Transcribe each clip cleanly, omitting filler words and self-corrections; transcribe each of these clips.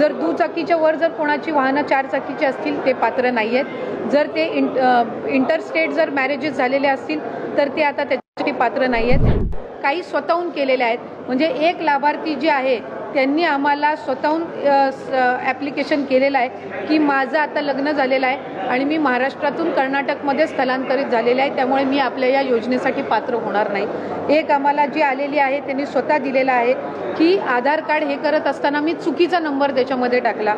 जर दुचाकीच्या वर जर कोणाची वाहनं 4 चाकीची असतील ते पात्र नाही आहेत. जर ते इंटरस्टेट जर मॅरेजेस झालेले असतील तर ते आता त्याच्यासाठी पात्र नाही आहेत. काही स्वतःहून केलेले आहेत. म्हणजे एक लाभार्थी जे आहे त्यांनी आम्हाला स्वतःहून ॲप्लिकेशन केलेलं आहे की माझं आता लग्न झालेलं आहे आणि मी महाराष्ट्रातून कर्नाटकमध्ये स्थलांतरित झालेलं आहे, त्यामुळे मी आपल्या या योजनेसाठी पात्र होणार नाही. एक आम्हाला जी आलेली आहे त्यांनी स्वतः दिलेला आहे की आधार कार्ड हे करत असताना मी चुकीचा नंबर त्याच्यामध्ये टाकला.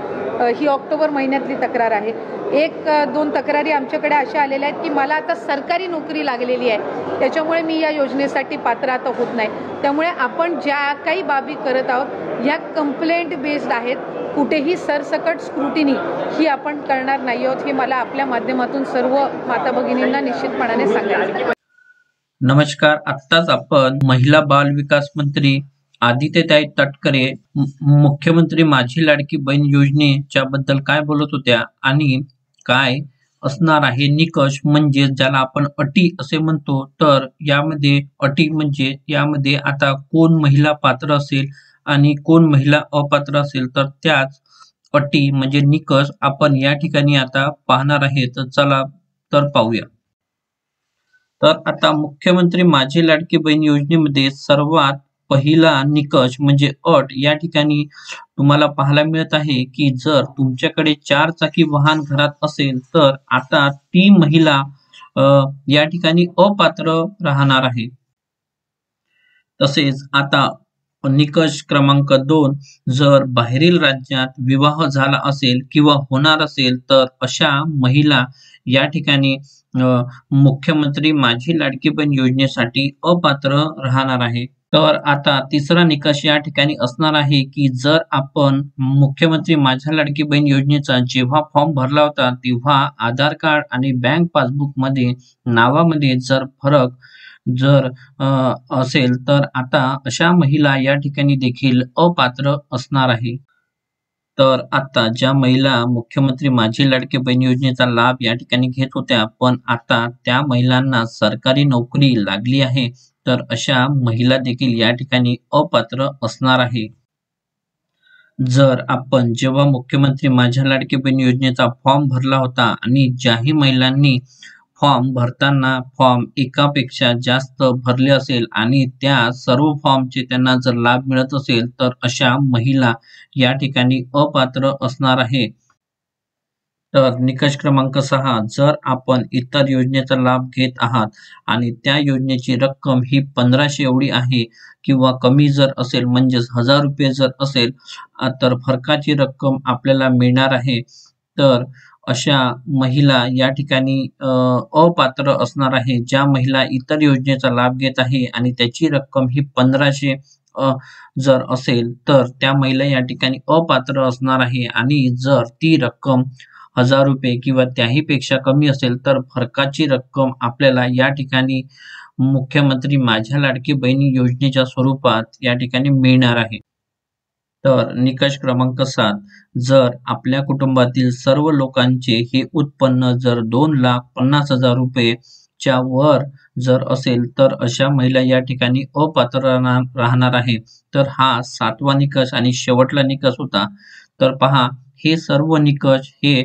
ही ऑक्टोबर महिन्यातली तक्रार आहे. 1-2 तक्रारी आमच्याकडे अशा आलेल्या आहेत की मला आता सरकारी नोकरी लागलेली आहे, त्याच्यामुळे मी या योजनेसाठी पात्र आता होत नाही. त्यामुळे आपण ज्या काही बाबी करत आहोत ह्या कंप्लेंट बेस्ड आहेत. कुठेही सरसकट स्क्रुटिनी ही आपण करणार नाही आहोत, हे मला आपल्या माध्यमातून सर्व माता भगिनींना निश्चितपणाने सांगायचं. नमस्कार. आत्ताच आपण महिला बाल विकास मंत्री आदित्यताई तटकरे मुख्यमंत्री माझी लाडकी बहीण योजनेच्या बद्दल काय बोलत होत्या आणि काय असणार आहे निकष, म्हणजे ज्याला आपण अटी असे म्हणतो. तर यामध्ये अटी म्हणजे यामध्ये आता कोण महिला पात्र असेल आणि कोण महिला अपात्र असेल, तर त्याच अटी म्हणजे निकष आपण या ठिकाणी आता पाहणार आहे. तर चला तर पाहूया. तर आता मुख्यमंत्री माझी लाडकी बहीण योजनेमध्ये सर्वात पहिला निकष म्हणजे अट या ठिकाणी तुम्हाला पाहायला मिळत आहे की जर तुमच्याकडे 4 चाकी वाहन घरात असेल तर आता ती महिला या ठिकाणी अपात्र राहणार आहे. तसेच आता निकष क्रमांक 2, जर बाहेरील राज्यात विवाह झाला असेल किंवा होणार असेल तर अशा महिला या ठिकाणी मुख्यमंत्री माझी लाडकी बहीण योजनेसाठी अपात्र राहणार आहे. तर आता तिसरा निकष या ठिकाणी असणार आहे की जर आपण मुख्यमंत्री माझ्या लाडकी बहीण योजनेचा जेव्हा फॉर्म भरला होता तेव्हा आधार कार्ड आणि बँक पासबुक मध्ये नावामध्ये जर फरक असेल तर आता अशा महिला या ठिकाणी देखील अपात्र असणार आहे. तर आता ज्या महिला मुख्यमंत्री माझी लाडकी बहीण योजनेचा लाभ या ठिकाणी घेत होत्या पण आता त्या महिलांना सरकारी नोकरी लागली आहे, तर अशा महिला देखील या ठिकाणी अपात्र असणार आहे. जर आपण जेव्हा मुख्यमंत्री माझ्या लाडकी बहीण योजनेचा फॉर्म भरला होता आणि ज्याही महिलांनी फॉर्म भरताना फॉर्म एकापेक्षा जास्त भरले असेल आणि त्या सर्व फॉर्मचे त्यांना जर लाभ मिळत असेल तर अशा महिला या ठिकाणी अपात्र असणार आहे. तर निकष क्रमांक 6, जर आपण इतर योजनेचा लाभ घेत आहात आणि त्या योजनेची रक्कम ही 1500 एवढी आहे किंवा कमी जर असेल म्हणजेच 1000 रुपये जर असेल तर फरकाची रक्कम आपल्याला मिळणार आहे. तर अशा महिला या ठिकाणी अपात्र असणार आहे. ज्या महिला इतर योजनेचा लाभ घेत आहे आणि त्याची रक्कम ही 1500 जर असेल तर त्या महिला या ठिकाणी अपात्र असणार आहे आणि जर ती रक्कम 1000 रुपये किंवा त्याही पेक्षा कमी असेल तर फरकाची रक्कम आपल्याला या ठिकाणी मुख्यमंत्री माझ्या लाडकी बहिणी योजनेच्या स्वरूपात या ठिकाणी मिळणार आहे. तर निकष क्रमांक 7, जर आपल्या कुटुंबातील सर्व लोकांचे हे उत्पन्न जर 2,50,000 रुपयेच्या वर जर असेल तर अशा महिला या ठिकाणी अपात्र राहणार आहे. तर हा 7वा निकष आणि शेवटला निकष होता. तर पहा, हे सर्व निकष हे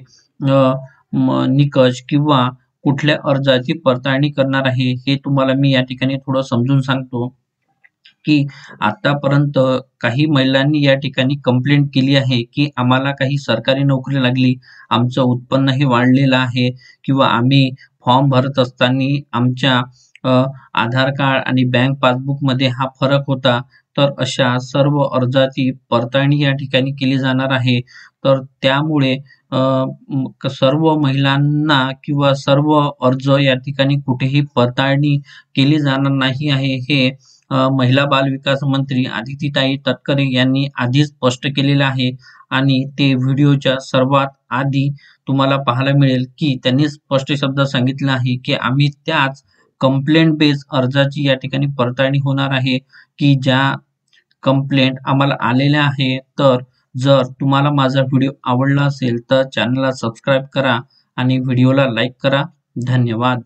निकष किंवा कुठल्या अर्जाची पडताळणी करणार आहे हे तुम्हाला मी या ठिकाणी थोडं समजून सांगतो की आतापर्यंत काही महिलांनी या ठिकाणी कंप्लेंट केली आहे की आम्हाला काही सरकारी नोकरी लागली, आमचं उत्पन्नही वाढलेलं आहे किंवा आम्ही फॉर्म भरत असताना आमच्या आधार कार्ड आणि बँक पासबुक मध्ये हा फरक होता. तर अशा सर्व अर्जाची पडताळणी या ठिकाणी केली जाणार आहे. तर त्यामुळे सर्व महिलांना किंवा सर्व अर्ज या ठिकाणी कुठेही पडताळणी केली जाणार नाही आहे हे महिला बाल विकास मंत्री आदित्यताई तटकरे यांनी आधीच स्पष्ट केलेले आहे. आणि ते व्हिडिओच्या सर्वात आधी तुम्हाला पाहायला मिळेल की त्यांनी स्पष्ट शब्दात सांगितलं आहे की आम्ही त्याच कंप्लेंट बेस अर्जाची या ठिकाणी पडताळणी होणार आहे की ज्या कंप्लेंट आम्हाला आलेल्या आहे. तर जर तुम्हाला माझा व्हिडिओ आवडला असेल तर चॅनलला सबस्क्राईब करा आणि व्हिडिओला लाईक करा. धन्यवाद.